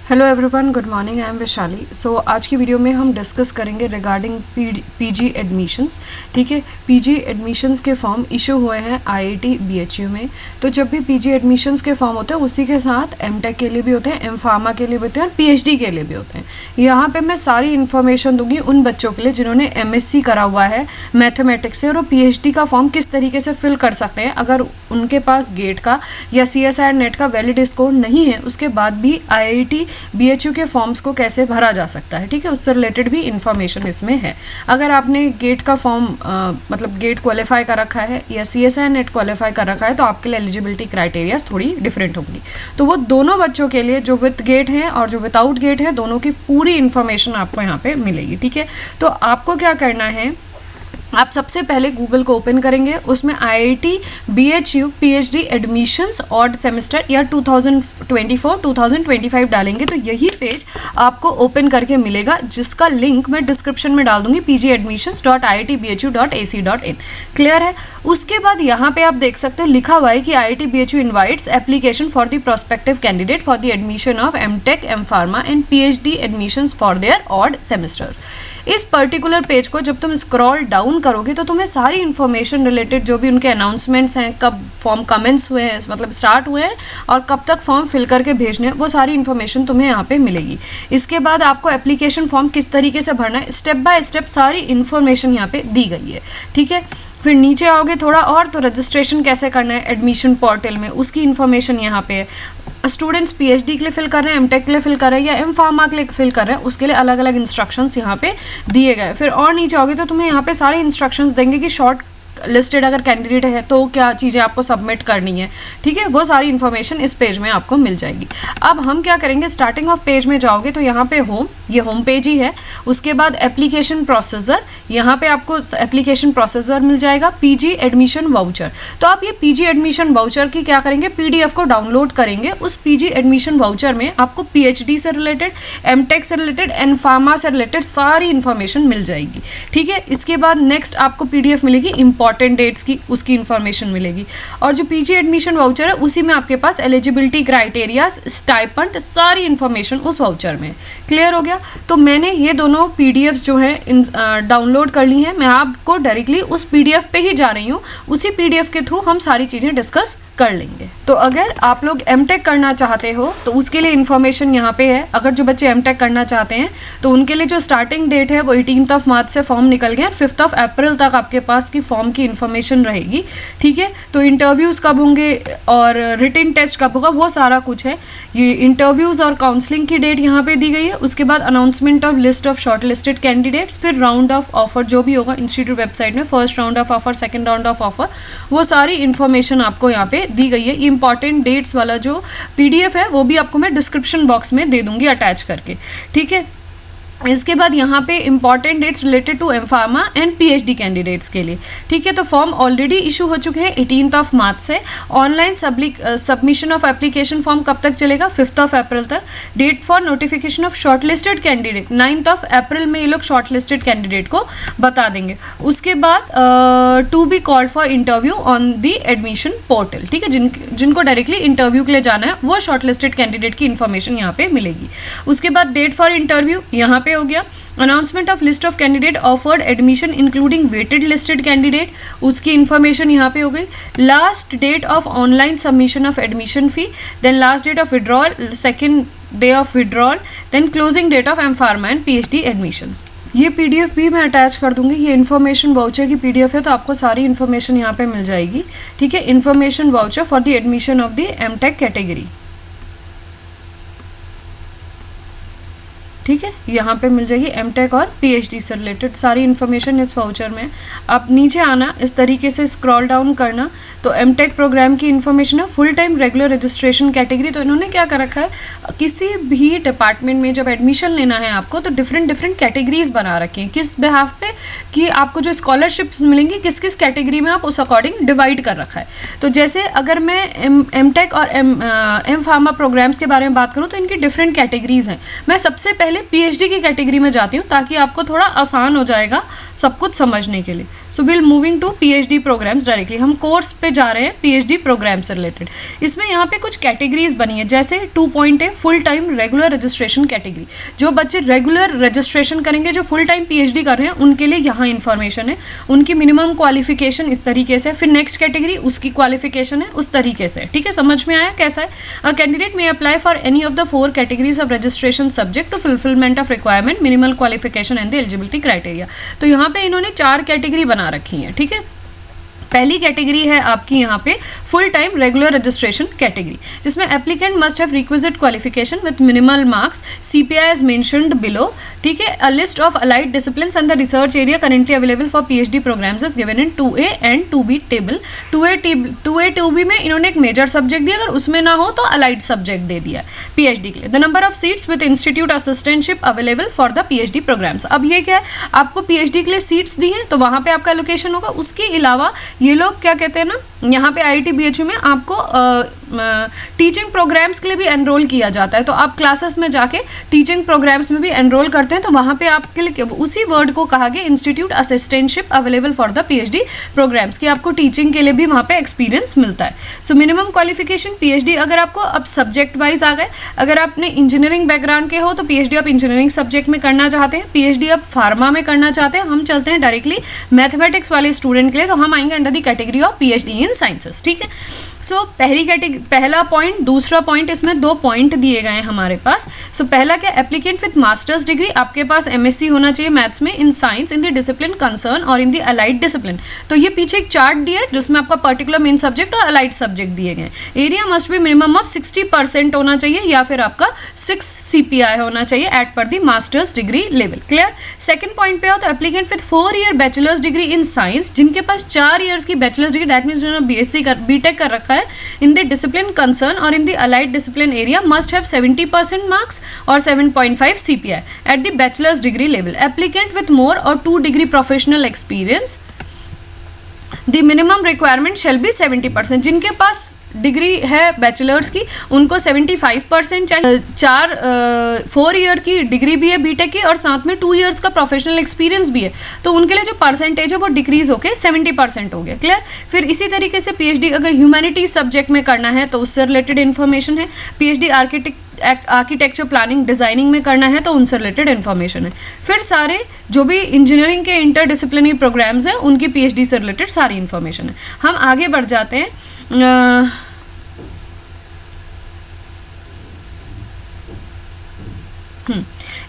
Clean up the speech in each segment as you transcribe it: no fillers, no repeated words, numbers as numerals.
Hello everyone, good morning. I am Vaishali. So आज की video में हम डिस्कस करेंगे रिगार्डिंग पीजी एडमिशन्स। ठीक है, पीजी एडमिशन्स के फॉर्म इशू हुए हैं आईआईटी बीएचयू में। तो जब भी पीजी एडमिशन्स के फॉर्म होते हैं उसी के साथ एमटेक के लिए भी होते हैं, एम फार्मा के लिए भी होते हैं और पीएचडी के लिए भी होते हैं। यहाँ पे मैं सारी इन्फॉर्मेशन दूंगी उन बच्चों के लिए जिन्होंने एमएससी करा हुआ है मैथमेटिक्स से, और वो पीएचडी का फॉर्म किस तरीके से फिल कर सकते हैं अगर उनके पास गेट का या सीएसआईआर नेट का वैलिड स्कोर नहीं है। उसके बाद भी आईआईटी बीएचयू के फॉर्म्स को कैसे भरा जा सकता है, ठीक है, उससे रिलेटेड भी इंफॉर्मेशन इसमें है। अगर आपने गेट का फॉर्म मतलब गेट क्वालिफाई कर रखा है या सीएसआईआर नेट क्वालिफाई कर रखा है तो आपके लिए एलिजिबिलिटी क्राइटेरियाज थोड़ी डिफरेंट होंगी। तो वो दोनों बच्चों के लिए जो विद गेट है और जो विदाउट गेट है, दोनों की पूरी इन्फॉर्मेशन आपको यहाँ पे मिलेगी। ठीक है, तो आपको क्या करना है, आप सबसे पहले गूगल को ओपन करेंगे, उसमें IIT BHU PhD admissions odd semester या 2024-2025 डालेंगे तो यही पेज आपको ओपन करके मिलेगा, जिसका लिंक मैं डिस्क्रिप्शन में डाल दूंगी pgadmissions.iitbhu.ac.in। क्लियर है। उसके बाद यहाँ पे आप देख सकते हो लिखा हुआ है कि IIT BHU invites application for the prospective candidate for the admission of M Tech, M pharma and PhD admissions for their odd semesters. इस पर्टिकुलर पेज को जब तुम स्क्रॉल डाउन करोगे तो तुम्हें सारी इन्फॉर्मेशन रिलेटेड जो भी उनके अनाउंसमेंट्स हैं, कब फॉर्म कमेंट्स हुए हैं, मतलब स्टार्ट हुए हैं और कब तक फॉर्म फिल करके भेजने हैं, वो सारी इन्फॉर्मेशन तुम्हें यहाँ पे मिलेगी। इसके बाद आपको एप्लीकेशन फॉर्म किस तरीके से भरना है, स्टेप बाय स्टेप सारी इन्फॉर्मेशन यहाँ पे दी गई है। ठीक है, फिर नीचे आओगे थोड़ा और तो रजिस्ट्रेशन कैसे करना है एडमिशन पोर्टल में, उसकी इन्फॉर्मेशन यहाँ पे है। स्टूडेंट्स पीएचडी के लिए फिल कर रहे हैं, एमटेक के लिए फिल कर रहे हैं या एम फार्मा के लिए फिल कर रहे हैं, उसके लिए अलग अलग इंस्ट्रक्शंस यहाँ पे दिए गए। फिर और नीचे आओगे तो तुम्हें यहाँ पे सारे इंस्ट्रक्शंस देंगे कि शॉर्ट लिस्टेड अगर कैंडिडेट है तो क्या चीज़ें आपको सबमिट करनी है। ठीक है, वो सारी इन्फॉर्मेशन इस पेज में आपको मिल जाएगी। अब हम क्या करेंगे, स्टार्टिंग ऑफ पेज में जाओगे तो यहाँ पे होम, ये होम पेज ही है। उसके बाद एप्लीकेशन प्रोसेसर, यहाँ पे आपको एप्लीकेशन प्रोसेसर मिल जाएगा, पीजी एडमिशन वाउचर। तो आप ये पीजी एडमिशन वाउचर की क्या करेंगे, पीडीएफ को डाउनलोड करेंगे। उस पीजी एडमिशन वाउचर में आपको पीएचडी से रिलेटेड, एमटेक से रिलेटेड, एम फार्मा से रिलेटेड सारी इन्फॉर्मेशन मिल जाएगी। ठीक है, इसके बाद नेक्स्ट आपको पीडीएफ मिलेगी इंपॉर्टेंट डेट्स की, उसकी इन्फॉर्मेशन मिलेगी। और जो पीजी एडमिशन वाउचर है उसी में आपके पास एलिजिबिलिटी क्राइटेरिया, स्टाइपेंड, सारी इन्फॉर्मेशन उस वाउचर में। क्लियर हो गया। तो मैंने ये दोनों पीडीएफ्स जो हैं डाउनलोड कर ली हैं। मैं आपको डायरेक्टली उस पीडीएफ पे ही जा रही हूँ, उसी पीडीएफ के थ्रू हम सारी चीज़ें डिस्कस कर लेंगे। तो अगर आप लोग एमटेक करना चाहते हो तो उसके लिए इन्फॉर्मेशन यहाँ पे है। अगर जो बच्चे एमटेक करना चाहते हैं तो उनके लिए जो स्टार्टिंग डेट है वो 18 मार्च से फॉर्म निकल गया, 5 अप्रैल तक आपके पास की फॉर्म की इन्फॉर्मेशन रहेगी। ठीक है, तो इंटरव्यूज़ कब होंगे और रिटन टेस्ट कब होगा वो सारा कुछ है। ये इंटरव्यूज़ और काउंसलिंग की डेट यहाँ पे दी गई है। उसके बाद announcement of list of short listed candidates, फिर राउंड ऑफ ऑफर जो भी होगा इंस्टीट्यूट वेबसाइट में, first round of offer, second round of offer, वो सारी इन्फॉर्मेशन आपको यहाँ पे दी गई है। इंपॉर्टेंट डेट्स वाला जो पीडीएफ है वो भी आपको मैं डिस्क्रिप्शन बॉक्स में दे दूंगी अटैच करके। ठीक है, इसके बाद यहाँ पे important dates related to M pharma and PhD candidates के लिए। ठीक है, तो फॉर्म ऑलरेडी इशू हो चुके हैं 18 मार्च से। Online submission of application form कब तक चलेगा, 5 अप्रैल तक। Date for notification of shortlisted candidate 9 April में ये लोग शॉर्टलिस्टेड कैंडिडेट को बता देंगे। उसके बाद to be called for interview on the admission portal. ठीक है, जिनको डायरेक्टली इंटरव्यू के लिए जाना है वो शॉर्टलिस्टेड कैंडिडेट की इन्फॉर्मेशन यहाँ पे मिलेगी। उसके बाद डेट फॉर इंटरव्यू यहाँ पे हो गया। Announcement of list of candidate offered admission including waited listed candidate, उसकी इन्फॉर्मेशन यहाँ पे हो गई। Last date of online submission of admission fee, then last date of withdrawal, second day of withdrawal, then closing date of M pharma and PhD admissions. ये PDF भी मैं attach कर दूंगी। ये इन्फॉर्मेशन वाउचर की पीडीएफ है तो आपको सारी इन्फॉर्मेशन यहाँ पे मिल जाएगी। ठीक है, information voucher for the admission of the M Tech category. ठीक है, यहाँ पे मिल जाएगी एमटेक और पीएचडी से रिलेटेड सारी इन्फॉर्मेशन इस वाउचर में। आप नीचे आना, इस तरीके से स्क्रॉल डाउन करना तो एमटेक प्रोग्राम की इन्फॉर्मेशन है, full time regular registration category. तो इन्होंने क्या कर रखा है, किसी भी डिपार्टमेंट में जब एडमिशन लेना है आपको तो डिफरेंट कैटेगरीज बना रखी हैं किस बिहाफ पे, कि आपको जो स्कॉलरशिप्स मिलेंगी किस किस कैटेगरी में आप उस अकॉर्डिंग डिवाइड कर रखा है। तो जैसे अगर मैं एमटेक और एम फार्मा प्रोग्राम्स के बारे में बात करूँ तो इनकी डिफरेंट कैटेगरीज हैं। मैं सबसे पहले पीएचडी की कैटेगरी में जाती हूँ ताकि आपको थोड़ा आसान हो जाएगा सब कुछ समझने के लिए। So will moving to PhD programmes directly, हम कोर्स पे जा रहे हैं पीएचडी प्रोग्राम से रिलेटेड। इसमें यहाँ पे कुछ कैटेगरीज बनी है, जैसे 2 पॉइंट है full time regular registration category, जो बच्चे रेगुलर रजिस्ट्रेशन करेंगे, जो फुल टाइम पीएचडी कर रहे हैं, उनके लिए यहाँ इन्फॉर्मेशन है, उनकी मिनिमम क्वालिफिकेशन इस तरीके से। फिर नेक्स्ट कैटेगरी, उसकी क्वालिफिकेशन है उस तरीके से, ठीक है, समझ में आया कैसा है। A candidate may apply for any of the 4 categories of registration subject to fulfilment of requirement, minimal qualification and the eligibility criteria. तो यहाँ पे इन्होंने 4 कैटेगरी बना रखी है, ठीक है। पहली कैटेगरी है आपकी यहाँ पे full time regular registration category, जिसमें applicant must have requisite qualification with minimal marks, CPI as mentioned below, ठीक है। A list of allied disciplines and the research area currently available for PhD programs is given in 2A and 2B table. 2A 2B में इन्होंने एक major subject दिया, अगर उसमें ना हो तो अलाइड सब्जेक्ट दे दिया पीएचडी के लिए। The number of seats with institute assistantship available for the PhD programmes. अब ये क्या है, आपको पीएचडी के लिए सीट्स दी हैं तो वहाँ पे आपका लोकेशन होगा। उसके अलावा ये लोग क्या कहते हैं ना, यहाँ पे आईआईटी बीएचयू में आपको टीचिंग प्रोग्राम्स के लिए भी एनरोल किया जाता है, तो आप क्लासेस में जाके टीचिंग प्रोग्राम्स में भी एनरोल करते हैं, तो वहाँ पे आपके लिए उसी वर्ड को कहा गया institute assistantship available for the PhD programmes, कि आपको टीचिंग के लिए भी वहाँ पे एक्सपीरियंस मिलता है। सो मिनिमम क्वालिफिकेशन पीएचडी, अगर आपको अब सब्जेक्ट वाइज आ गए, अगर आपने इंजीनियरिंग बैकग्राउंड के हो तो पीएचडी आप इंजीनियरिंग सब्जेक्ट में करना चाहते हैं, पीएचडी आप फार्मा में करना चाहते हैं, हम चलते हैं डायरेक्टली मैथमेटिक्स वाले स्टूडेंट के लिए, तो हम आएंगे under the category of PhD in sciences, ठीक है। सो पहला पॉइंट, दूसरा पॉइंट, इसमें 2 पॉइंट दिए गए हैं हमारे पास। सो पहला क्या, एप्लीकेंट विद मास्टर्स डिग्री, आपके पास एमएससी होना चाहिए मैथ्स में, in science, in the discipline concern और इन द अलाइड डिसिप्लिन। तो ये पीछे एक चार्ट दिया है जिसमें आपका पर्टिकुलर मेन सब्जेक्ट और अलाइड सब्जेक्ट दिए गए। Area must be minimum of 60% होना चाहिए, या फिर आपका 6 CPI होना चाहिए एट पर the master's degree level. Clear. Second point पे हो तो applicant with 4 year bachelor's degree in science, जिनके पास 4 ईयर्स की बैचलर्स डिग्री, दैट मीन्स जिन्होंने बीटेक कर रखा है इन द डिसिप्लिन कंसर्न और in the allied discipline area, must have 70% marks और 7.5 CPI at the bachelor's degree level. Applicant with more और 2 degree professional experience, the minimum requirement shall be 70%। जिनके पास degree है bachelors की उनको 75% चाहिए, 4 year की degree भी है बीटेक की और साथ में 2 ईयर्स का प्रोफेशनल एक्सपीरियंस भी है, तो उनके लिए जो परसेंटेज है वो डिक्रीज होके 70% हो गया। क्लियर। फिर इसी तरीके से पीएचडी अगर ह्यूमैनिटीज सब्जेक्ट में करना है तो उससे रिलेटेड इन्फॉर्मेशन है, पीएचडी आर्किटेक्चर प्लानिंग डिजाइनिंग में करना है तो उनसे रिलेटेड इन्फॉर्मेशन है। फिर सारे जो भी इंजीनियरिंग के इंटरडिसिप्लिनरी प्रोग्राम्स हैं उनकी पीएचडी से रिलेटेड सारी इन्फॉर्मेशन है। हम आगे बढ़ जाते हैं।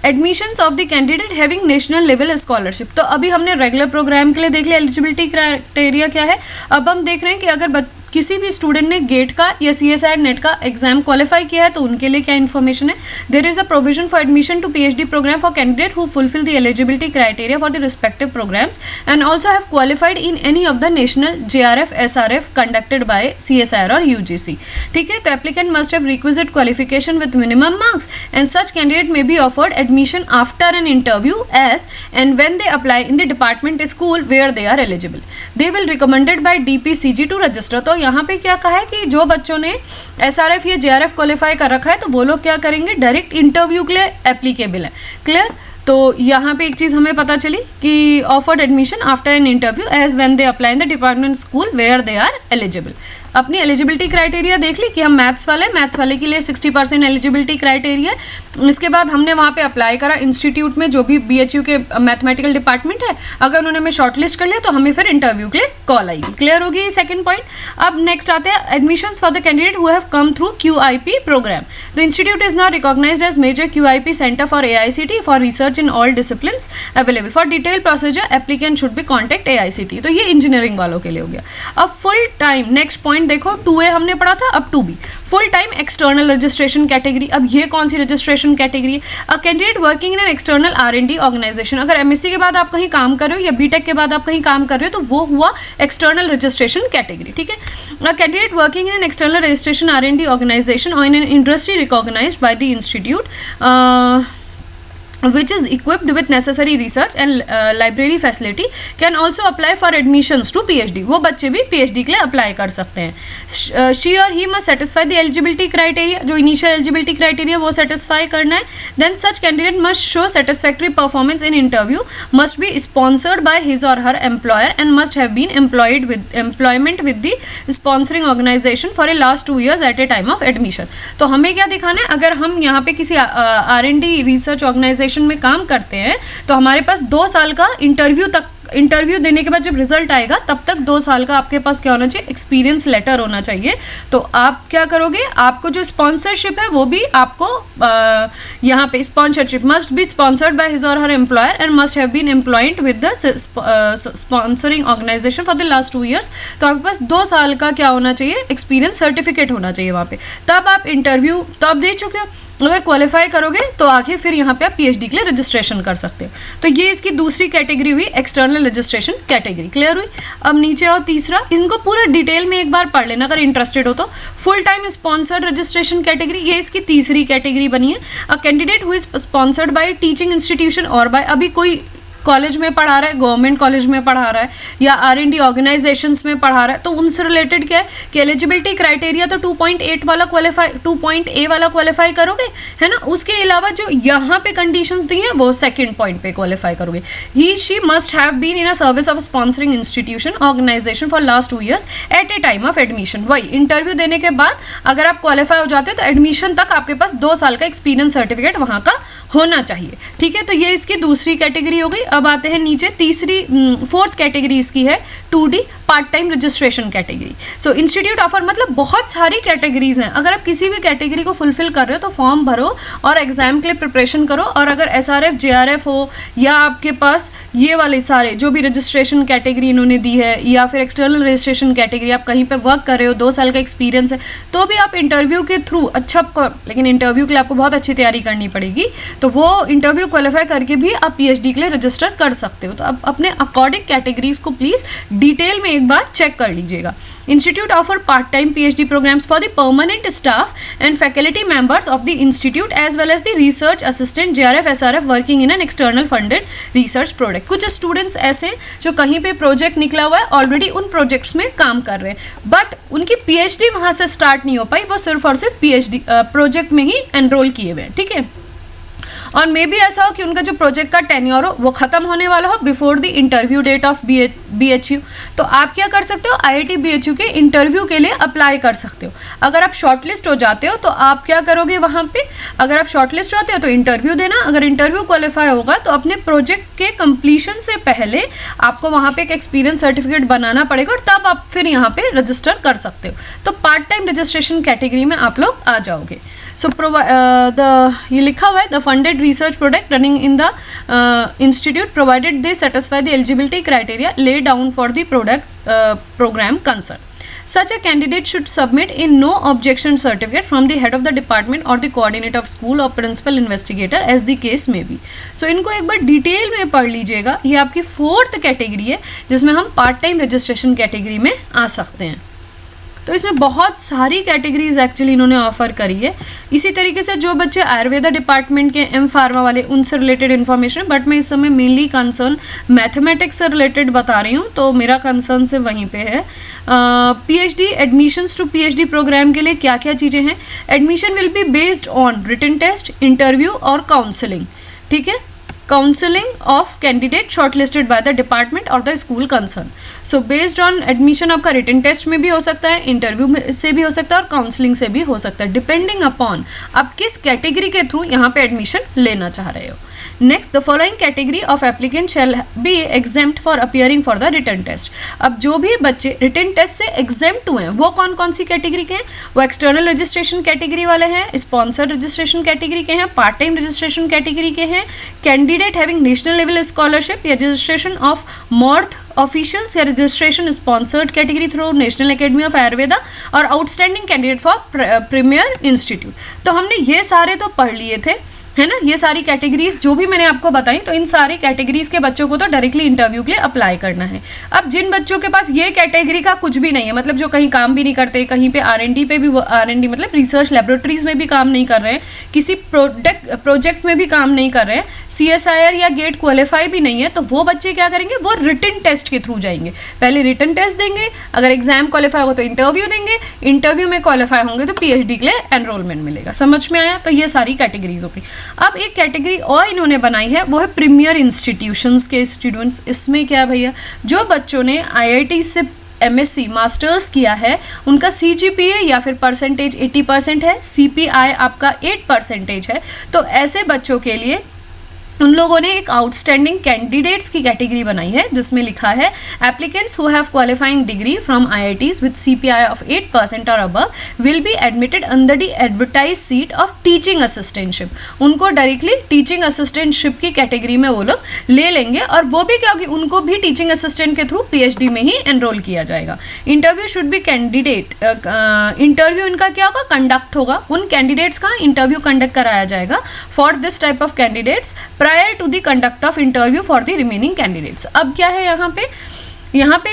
Admissions of the candidate having national level scholarship. तो अभी हमने रेगुलर प्रोग्राम के लिए देख लिया एलिजिबिलिटी क्राइटेरिया क्या है। अब हम देख रहे हैं कि अगर किसी भी स्टूडेंट ने गेट का या CSIR नेट का एग्जाम क्वालिफाई किया है तो उनके लिए क्या इन्फॉर्मेशन है। There is a provision for admission to PhD programme for candidate who fulfil the eligibility criteria for the respective programmes and also have qualified in any of the national JRF SRF conducted by CSIR और UGC। ठीक है, तो applicant must have requisite qualification with minimum marks and such candidate may be offered admission after an interview as and when they apply in the department school where they are eligible. They will recommended by DPCG to register. तो यहाँ पे क्या कहा है कि जो बच्चों ने SRF या JRF क्वालिफाई कर रखा है तो वो लोग क्या करेंगे, डायरेक्ट इंटरव्यू के लिए एप्लीकेबल है। क्लियर। तो यहाँ पे एक चीज़ हमें पता चली कि offered admission after an interview as when they apply in the department school where they are eligible. अपनी एलिजिबिलिटी क्राइटेरिया देख ली कि हम मैथ्स वाले के लिए 60% एलिजिबिलिटी क्राइटेरिया है। इसके बाद हमने वहाँ पे अप्लाई करा इंस्टीट्यूट में, जो भी BHU के मैथमेटिकल डिपार्टमेंट है, अगर उन्होंने हमें शॉर्टलिस्ट कर लिया तो हमें फिर इंटरव्यू के लिए कॉल आएगी। क्लियर होगी सेकंड पॉइंट। अब नेक्स्ट आते हैं admissions for the candidate who have come through QIP programme. The institute is now recognised as major QIP centre for AICT for research in all disciplines available. For detail procedure applicant should be contact AICT। तो ये engineering वालों के लिए हो गया। अब full time next point देखो, 2A हमने पढ़ा था, अब 2B full time external registration category. अब ये कौन सी रजिस्ट्रेशन कैटेगरी है। A candidate working in an external R&D organisation. अगर MSc के बाद आप कहीं काम कर रहे हो या BTech के बाद आप कहीं काम कर रहे हो तो वो हुआ एक्सटर्नल रजिस्ट्रेशन कैटेगरी। ठीक है। A candidate working in an external registration R&D organisation और in an industry recognised by the institute which is equipped with necessary research and library facility can also apply for admissions to PhD. वो बच्चे भी PhD के लिए apply कर सकते हैं. She or he must satisfy the eligibility criteria, जो initial eligibility criteria वो satisfy करना है. Then such candidate must show satisfactory performance in interview, must be sponsored by his or her employer and must have been employment with the sponsoring organization for a last 2 years at a time of admission. तो हमें क्या दिखाना है, अगर हम यहाँ पे किसी R&D रिसर्च ऑर्गेनाइजेशन में काम करते हैं तो हमारे पास 2 साल का इंटरव्यू देने के बाद जब रिजल्ट आएगा तब तक 2 साल का आपके पास क्या होना चाहिए, एक्सपीरियंस लेटर होना चाहिए. तो आप क्या करोगे, आपको जो स्पॉन्सरशिप है वो भी आपको यहाँ पे sponsorship must be sponsored by his or her employer and must have been employed with the sponsoring organisation for the last 2 years. तो आपके पास 2 साल का क्या होना चाहिए, एक्सपीरियंस सर्टिफिकेट होना चाहिए वहाँ पे. तब आप इंटरव्यू तो आप दे चुके हो, अगर क्वालिफाई करोगे तो आगे फिर यहाँ पे आप PhD के लिए रजिस्ट्रेशन कर सकते हो. तो ये इसकी दूसरी कैटेगरी हुई, एक्सटर्नल रजिस्ट्रेशन कैटेगरी. क्लियर हुई. अब नीचे और तीसरा, इनको पूरा डिटेल में एक बार पढ़ लेना अगर इंटरेस्टेड हो तो. Full time sponsored registration category, ये इसकी तीसरी कैटेगरी बनी है. A candidate who is sponsored by teaching institution और बाय, अभी कोई कॉलेज में पढ़ा रहा है, गवर्नमेंट कॉलेज में पढ़ा रहा है या R&D ऑर्गेनाइजेशंस में पढ़ा रहा है, तो उनसे रिलेटेड क्या है कि एलिजिबिलिटी क्राइटेरिया तो 2.8 वाला क्वालिफाई 2.A वाला क्वालिफाई करोगे, है ना. उसके अलावा जो यहाँ पे कंडीशंस दी हैं वो सेकंड पॉइंट पे क्वालिफाई करोगे. He she must have been in a service of sponsoring institution organisation for last 2 years at a time of admission. वही इंटरव्यू देने के बाद अगर आप क्वालिफाई हो जाते हो तो एडमिशन तक आपके पास 2 साल का एक्सपीरियंस सर्टिफिकेट वहाँ का होना चाहिए. ठीक है, तो ये इसकी दूसरी कैटेगरी हो गई. अब आते हैं नीचे फोर्थ कैटेगरी इसकी है 2D part time registration category. So institute offer, मतलब बहुत सारी कैटेगरीज हैं. अगर आप किसी भी कैटेगरी को फुलफिल कर रहे हो तो फॉर्म भरो और एग्जाम के लिए प्रिपरेशन करो. और अगर SRF JRF हो या आपके पास ये वाले सारे जो भी रजिस्ट्रेशन कैटेगरी इन्होंने दी है या फिर एक्सटर्नल रजिस्ट्रेशन कैटेगरी, आप कहीं पे वर्क कर रहे हो, 2 साल का एक्सपीरियंस है, तो भी आप इंटरव्यू के थ्रू लेकिन इंटरव्यू के लिए आपको बहुत अच्छी तैयारी करनी पड़ेगी. तो वो इंटरव्यू क्वालिफाई करके भी आप PhD के लिए रजिस्टर कर सकते हो. तो आप अपने अकॉर्डिंग कैटेगरीज को प्लीज़ डिटेल में एक बार चेक कर लीजिएगा. Institute offer part-time PhD programs for the permanent staff and faculty members of the institute as well as the research assistant JRF SRF working in an external funded research project. कुछ students ऐसे जो कहीं पे project निकला हुआ है already उन projects में काम कर रहे हैं, बट उनकी PhD वहाँ से स्टार्ट नहीं हो पाई, वो सिर्फ और सिर्फ PhD प्रोजेक्ट में ही एनरोल किए हुए हैं. ठीक है, और मे भी ऐसा हो कि उनका जो प्रोजेक्ट का टेन्योर हो वो ख़त्म होने वाला हो before the interview date of BHU. तो आप क्या कर सकते हो, IIT BHU के इंटरव्यू के लिए अप्लाई कर सकते हो. अगर आप शॉर्टलिस्ट हो जाते हो तो आप क्या करोगे, वहाँ पे अगर आप शॉर्टलिस्ट होते हो तो इंटरव्यू देना. अगर इंटरव्यू क्वालिफाई होगा तो अपने प्रोजेक्ट के कंप्लीशन से पहले आपको वहाँ पे एक एक्सपीरियंस सर्टिफिकेट बनाना पड़ेगा और तब आप फिर यहाँ पे रजिस्टर कर सकते हो. तो पार्ट टाइम रजिस्ट्रेशन कैटेगरी में आप लोग आ जाओगे. सो ये लिखा हुआ है the funded research product running in the institute provided they satisfy the eligibility criteria lay down for the product programme concern. Such a candidate should submit a no objection certificate from the head of the department or the coordinator of school or principal investigator as the case may be. So इनको एक बार detail में पढ़ लीजिएगा. ये आपकी 4th category है जिसमें हम पार्ट टाइम रजिस्ट्रेशन कैटेगरी में आ सकते हैं. तो इसमें बहुत सारी कैटेगरीज एक्चुअली इन्होंने ऑफर करी है. इसी तरीके से जो बच्चे आयुर्वेदा डिपार्टमेंट के M-Pharma वाले उनसे रिलेटेड इन्फॉर्मेशन, बट मैं इस समय मेनली कंसर्न मैथमेटिक्स से रिलेटेड बता रही हूँ, तो मेरा कंसर्न से वहीं पे है. PhD admissions to PhD program के लिए क्या क्या चीज़ें हैं. Admission will be based on written test, interview और काउंसलिंग. ठीक है, counselling of candidate shortlisted by the department और the school concern. So based on admission आपका रिटन टेस्ट में भी हो सकता है, इंटरव्यू से भी हो सकता है और काउंसलिंग से भी हो सकता है, डिपेंडिंग अपॉन आप किस कैटेगरी के थ्रू यहाँ पे एडमिशन लेना चाह रहे हो. Next, the following category of applicant shall be exempt for appearing for the written test. अब जो भी बच्चे रिटन टेस्ट से एग्जेम्प्ट हुए हैं वो कौन कौन सी कैटेगरी के हैं, वो एक्सटर्नल रजिस्ट्रेशन कैटेगरी वाले हैं, स्पॉन्सर्ड रजिस्ट्रेशन कैटेगरी के हैं, पार्ट टाइम रजिस्ट्रेशन कैटेगरी के हैं, candidate having national level scholarship या रजिस्ट्रेशन ऑफ मॉर्थ ऑफिशियल्स या registration sponsored category through national academy of Ayurveda और outstanding candidate for premier institute. तो हमने ये सारे तो पढ़ लिए थे. है ना, ये सारी कैटेगरीज जो भी मैंने आपको बताई, तो इन सारी कैटेगरीज के बच्चों को तो डायरेक्टली इंटरव्यू के लिए अप्लाई करना है। अब जिन बच्चों के पास ये कैटेगरी का कुछ भी नहीं है, मतलब जो कहीं काम भी नहीं करते, कहीं पे R&D पे भी, R&D मतलब रिसर्च लेबोरेटरीज में भी काम नहीं कर रहे हैं, किसी प्रोजेक्ट में भी काम नहीं कर रहे हैं, CSIR या गेट क्वालिफाई भी नहीं है, तो वो बच्चे क्या करेंगे, वो रिटन टेस्ट के थ्रू जाएंगे। पहले रिटन टेस्ट देंगे, अगर एग्जाम क्वालिफाई हो तो इंटरव्यू देंगे, इंटरव्यू में क्वालिफाई होंगे तो PhD के लिए एनरोलमेंट मिलेगा। समझ में आया? तो ये सारी कैटेगरीज हो गई। अब एक कैटेगरी और इन्होंने बनाई है, वो है प्रीमियर इंस्टीट्यूशंस के स्टूडेंट्स। इसमें क्या भैया, जो बच्चों ने IIT से MSc मास्टर्स किया है, उनका CGPA या फिर परसेंटेज 80% है, CPI आपका 8% है, तो ऐसे बच्चों के लिए उन लोगों ने एक आउटस्टैंडिंग कैंडिडेट्स की कैटेगरी बनाई है, जिसमें लिखा है applicants who have qualifying degree from IITs with CPI of 8% और above will be admitted under the advertise seat of teaching assistantship. उनको डायरेक्टली टीचिंग असिस्टेंटशिप की कैटेगरी में वो लोग ले लेंगे, और वो भी क्योंकि उनको भी टीचिंग असिस्टेंट के थ्रू PhD में ही एनरोल किया जाएगा। Interview should be candidate, interview इनका क्या होगा, कंडक्ट होगा। उन कैंडिडेट्स का इंटरव्यू कंडक्ट कराया जाएगा for this type of candidates prior to the conduct of interview for the remaining candidates। अब क्या है यहाँ पे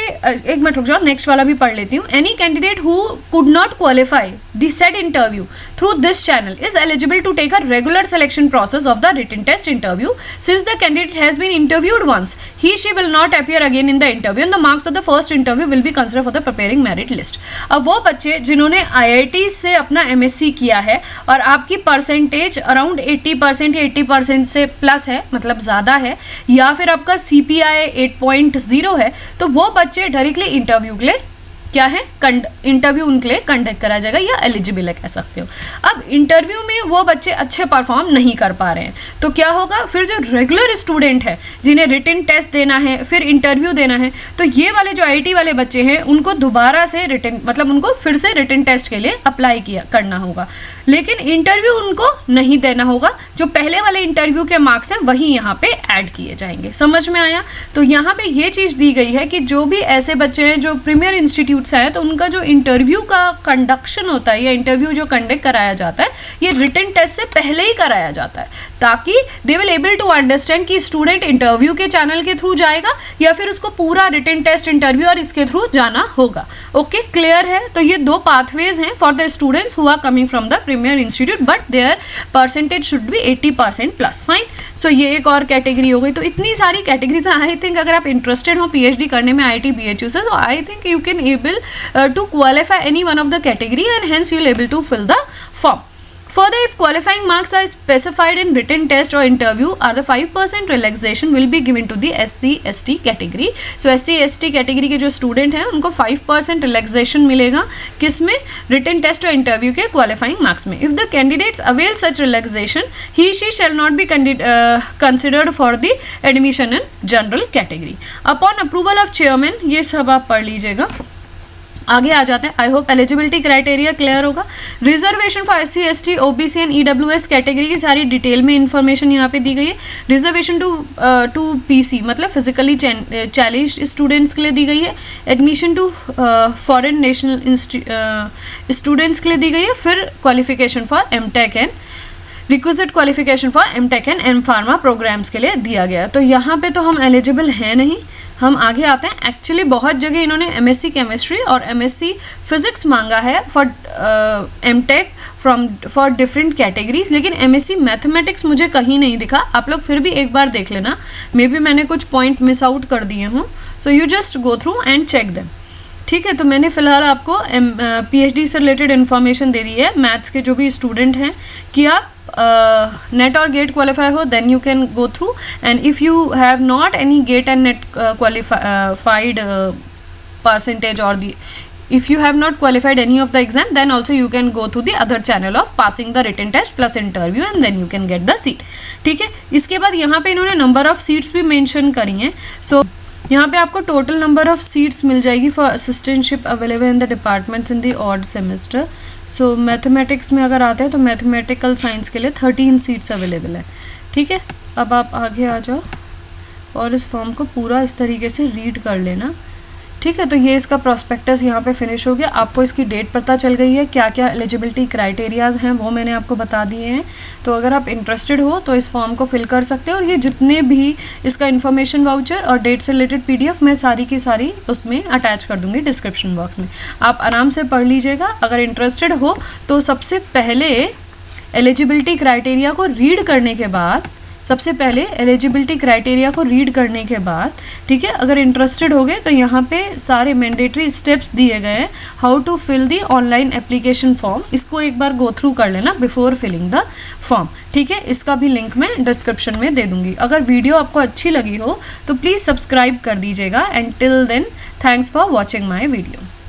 एक मिनट रुक जाओ, नेक्स्ट वाला भी पढ़ लेती हूँ। Any candidate who could not qualify the said interview through this channel is eligible to take a regular selection process of the written test interview since the candidate has been interviewed once he she will not appear again in the interview and the marks of the first interview will be consider for the preparing merit list. अब वो बच्चे जिन्होंने IIT से अपना MSc किया है और आपकी परसेंटेज अराउंड 80% या 80% से प्लस है, मतलब ज़्यादा है, या फिर आपका CPI 8.0 है, तो वो बच्चे डायरेक्टली इंटरव्यू के लिए क्या है, इंटरव्यू उनके लिए कंडक्ट करा जाएगा या एलिजिबल है कह सकते हो। अब इंटरव्यू में वो बच्चे अच्छे परफॉर्म नहीं कर पा रहे हैं, तो क्या होगा, फिर जो रेगुलर स्टूडेंट है जिन्हें रिटन टेस्ट देना है, फिर इंटरव्यू देना है, तो ये वाले जो IT वाले बच्चे हैं उनको दोबारा से रिटन, मतलब उनको फिर से रिटन टेस्ट के लिए अप्लाई करना होगा, लेकिन इंटरव्यू उनको नहीं देना होगा। जो पहले वाले इंटरव्यू के मार्क्स हैं वही यहाँ पे ऐड किए जाएंगे। समझ में आया? तो यहाँ पे ये चीज़ दी गई है कि जो भी ऐसे बच्चे हैं जो प्रीमियर इंस्टीट्यूट है, तो उनका जो इंटरव्यू का कंडक्शन होता है या इंटरव्यू जो कंडक्ट कराया जाता है, ये रिटन टेस्ट से पहले ही कराया जाता है, ताकि they will able to understand कि स्टूडेंट इंटरव्यू के चैनल के थ्रू जाएगा या फिर उसको पूरा रिटन टेस्ट, इंटरव्यू और इसके थ्रू जाना होगा। ओके, क्लियर है? तो ये दो पाथवेज हैं for the students who are coming from the premier institute but their percentage should be 80% plus. Fine, so ये एक और कैटेगरी हो गई। तो इतनी सारी कैटेगरीज, आई थिंक अगर आप इंटरेस्टेड हो PhD करने में IIT BHU से, तो I think you can able to qualify any one of the category and hence you will able to fill the form. Further, if qualifying marks are specified in written test or interview, are the 5% relaxation will be given to the SC/ST category. So SC/ST category के जो student हैं उनको 5% relaxation मिलेगा, किसमें, written test और interview के qualifying marks में. If the candidates avail such relaxation, he/she shall not be considered for the admission in general category. Upon approval of chairman, ये सब आप पढ़ लीजिएगा. आगे आ जाते हैं. I hope eligibility criteria clear होगा. Reservation for SC/ST OBC and EWS category की सारी डिटेल में इंफॉर्मेशन यहाँ पे दी गई है. रिजर्वेशन टू PC मतलब फिजिकली चैलेंज्ड स्टूडेंट्स के लिए दी गई है. Admission to foreign national students के लिए दी गई है. फिर qualification for MTech and requisite qualification for MTech and M-Pharma programmes के लिए दिया गया. तो यहाँ पे तो हम एलिजिबल हैं नहीं. हम आगे आते हैं. एक्चुअली बहुत जगह इन्होंने MSc केमिस्ट्री और MSc फिजिक्स मांगा है for MTech for different categories, लेकिन MSc मैथमेटिक्स मुझे कहीं नहीं दिखा. आप लोग फिर भी एक बार देख लेना, मे बी मैंने कुछ पॉइंट मिस आउट कर दिए हों. So you just go through and check them. ठीक है, तो मैंने फ़िलहाल आपको PhD से रिलेटेड इन्फॉर्मेशन दे दी है. मैथ्स के जो भी स्टूडेंट हैं कि आप नेट और गेट क्वालिफाई हो, then you can go through. And if you have not any GATE and NET qualified percentage or the if you have not qualified any of the exam, then also you can go through the other channel of passing the written test plus interview and then you can get the seat. ठीक है, इसके बाद यहाँ पे इन्होंने number of seats भी mention करी हैं. सो यहाँ पे आपको टोटल नंबर ऑफ सीट्स मिल जाएगी for assistantship available in the departments in the odd semester. So mathematics में अगर आते हैं तो मैथमेटिकल साइंस के लिए 13 सीट्स अवेलेबल है. ठीक है, अब आप आगे आ जाओ और इस फॉर्म को पूरा इस तरीके से रीड कर लेना ठीक है, तो ये इसका प्रॉस्पेक्टस यहाँ पे फिनिश हो गया। आपको इसकी डेट पता चल गई है, क्या क्या एलिजिबिलिटी क्राइटेरियाज हैं वो मैंने आपको बता दिए हैं। तो अगर आप इंटरेस्टेड हो तो इस फॉर्म को फिल कर सकते हो, और ये जितने भी इसका इन्फॉर्मेशन वाउचर और डेट से रिलेटेड PDF मैं सारी की सारी उसमें अटैच कर दूंगी डिस्क्रिप्शन बॉक्स में, आप आराम से पढ़ लीजिएगा। अगर इंटरेस्टेड हो तो सबसे पहले एलिजिबिलिटी क्राइटेरिया को रीड करने के बाद, ठीक है, अगर इंटरेस्टेड हो गए तो यहाँ पे सारे मैंडेटरी स्टेप्स दिए गए हैं, how to fill the online application form, इसको एक बार गो थ्रू कर लेना बिफोर फिलिंग द फॉर्म। ठीक है, इसका भी लिंक मैं डिस्क्रिप्शन में दे दूंगी। अगर वीडियो आपको अच्छी लगी हो तो प्लीज़ सब्सक्राइब कर दीजिएगा। And till then, thanks for watching my video.